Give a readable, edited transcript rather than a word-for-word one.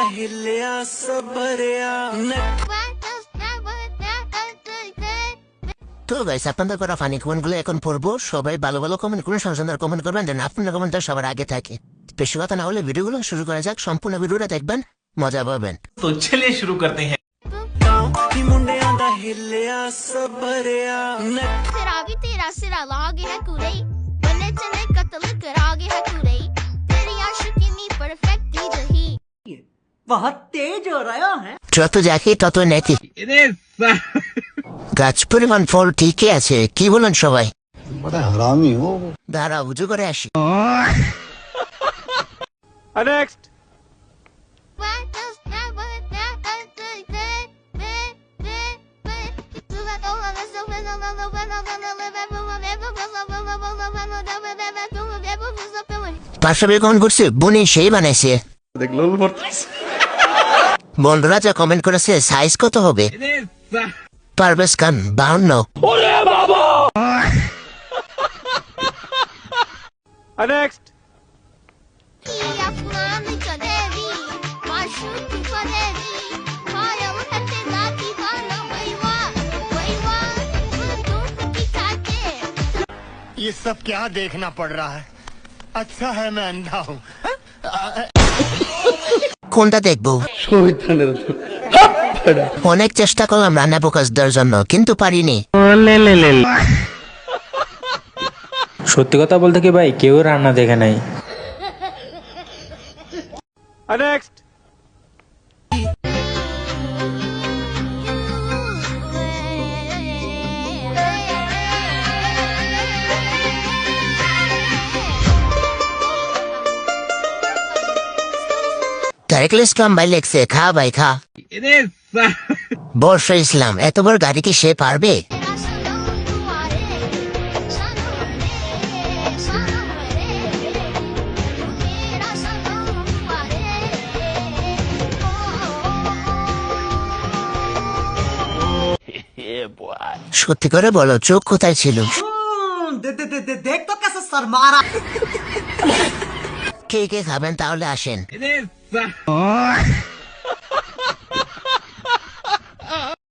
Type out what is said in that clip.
তো গাইস, আপনাদের করা ফানি কমেন্টগুলো এখন পড়বো। সবাই ভালো ভালো কমেন্ট করুন, সুন্দর কমেন্ট করবেন, যেন আপনার কমেন্টটা সবার আগে থাকে। বেশি কথা না হলে ভিডিওগুলো শুরু করা যাক। সম্পূর্ণ ভিডিওটা দেখবেন, মজা পাবেন। তো চলিए शुरू करते हैं। तेरा सिरा लागे है कुरे बने चले कत्ल करागे है कुरे तेरी आशिकी में परफेक्टली जही बहुत तेज हो रहा है। যত দেখি তত নেতি। গাছ পরিমাণ ফল ঠিকই আছে, কি বলেন সবাই? দাঁড়া, উঁচু করে আসি। পাশাপাশি কমেন্ট করছে, বুনি সেই বানাইছে। বন্ধুরা যা কমেন্ট করেছে, সাইজ কত হবে? পারভেজ খান 52। ये सब क्या देखना पड़ रहा है? अच्छा है मैं अंधा हूँ। কোনটা দেখবো? অনেক চেষ্টা করলাম রান্না প্রকাশ দেওয়ার জন্য, কিন্তু পারিনি। সত্যি কথা বলতে কি ভাই, কেউ রান্না দেখে নাই। তারেকুল ইসলাম ভাই লেখছে, খা ভাই খা। বর্ষা ইসলাম, এত বড় গাড়ি কি সে পারবে? সত্যি করে বলো, চোখ কোথায় ছিল? देख तो कैसे सर मारा। কে কে খাবেন তাহলে আসেন।